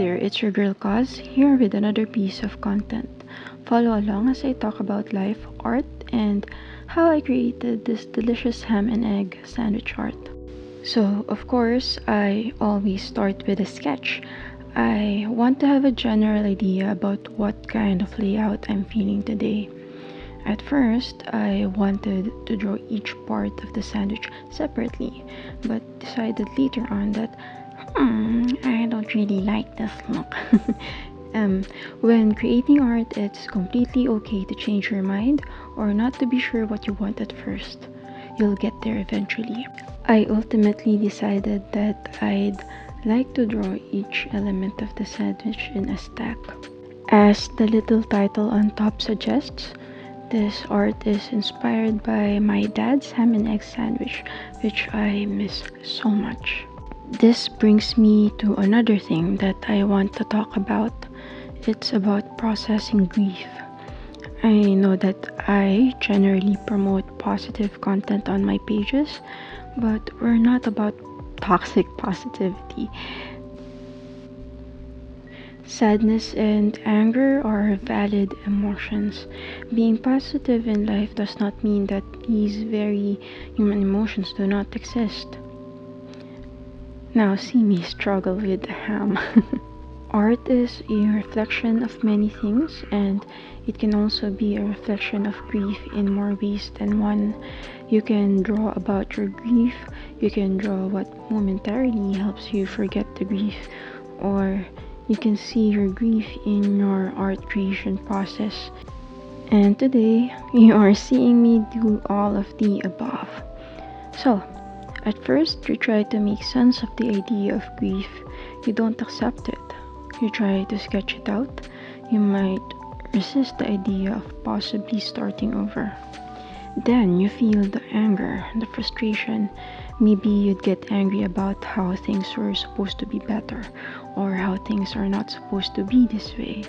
there, it's your girl Coz here with another piece of content. Follow along as I talk about life, art, and how I created this delicious ham and egg sandwich art. So, of course, I always start with a sketch. I want to have a general idea about what kind of layout I'm feeling today. At first, I wanted to draw each part of the sandwich separately, but decided later on that I don't really like this look. When creating art, it's completely okay to change your mind or not to be sure what you want at first. You'll get there eventually. I ultimately decided that I'd like to draw each element of the sandwich in a stack. As the little title on top suggests, this art is inspired by my dad's ham and egg sandwich, which I miss so much. This brings me to another thing that I want to talk about. It's about processing grief. I know that I generally promote positive content on my pages, but we're not about toxic positivity. Sadness and anger are valid emotions. Being positive in life does not mean that these very human emotions do not exist. Now see me struggle with the ham. Art is a reflection of many things, and it can also be a reflection of grief in more ways than one. You can draw about your grief, you can draw what momentarily helps you forget the grief, or you can see your grief in your art creation process. And today, you are seeing me do all of the above. So, at first, you try to make sense of the idea of grief. You don't accept it. You try to sketch it out. You might resist the idea of possibly starting over. Then you feel the anger, the frustration. Maybe you'd get angry about how things were supposed to be better, or how things are not supposed to be this way.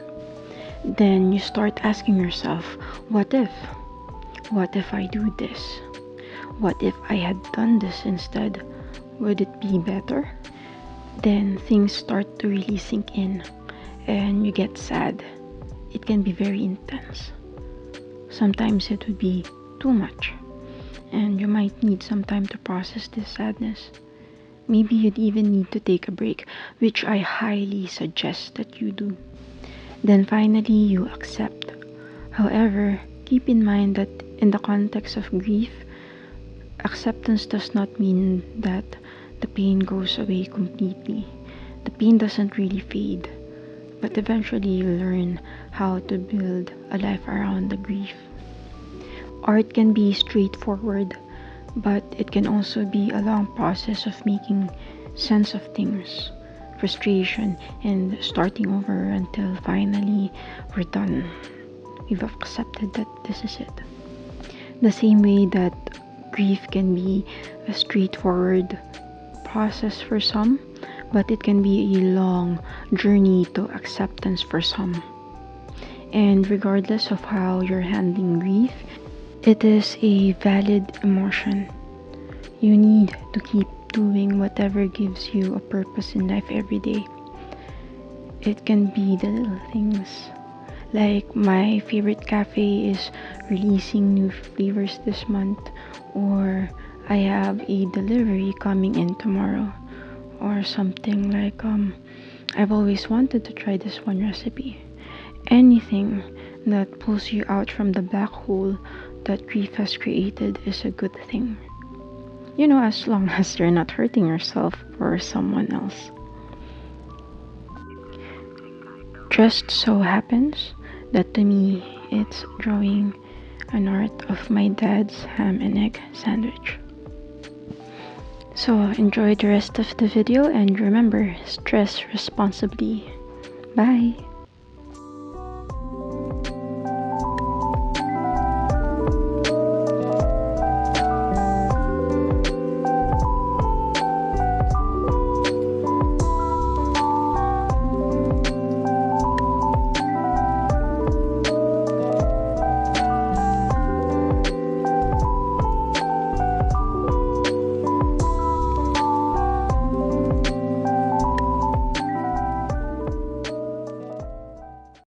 Then you start asking yourself, what if? What if I do this? What if I had done this instead? Would it be better? Then things start to really sink in and you get sad. It can be very intense. Sometimes it would be too much and you might need some time to process this sadness. Maybe you'd even need to take a break, which I highly suggest that you do. Then finally you accept. However, keep in mind that in the context of grief, acceptance does not mean that the pain goes away completely. The pain doesn't really fade, but eventually you learn how to build a life around the grief. Art can be straightforward, but it can also be a long process of making sense of things, frustration, and starting over until finally we're done. We've accepted that this is it. The same way that grief can be a straightforward process for some, but it can be a long journey to acceptance for some. And regardless of how you're handling grief, it is a valid emotion. You need to keep doing whatever gives you a purpose in life every day. It can be the little things. Like my favorite cafe is releasing new flavors this month, or I have a delivery coming in tomorrow, or something like I've always wanted to try this one recipe. Anything that pulls you out from the black hole that grief has created is a good thing. You know, as long as you're not hurting yourself or someone else. Just so happens that to me, it's drawing an art of my dad's ham and egg sandwich. So enjoy the rest of the video and remember, stress responsibly. Bye!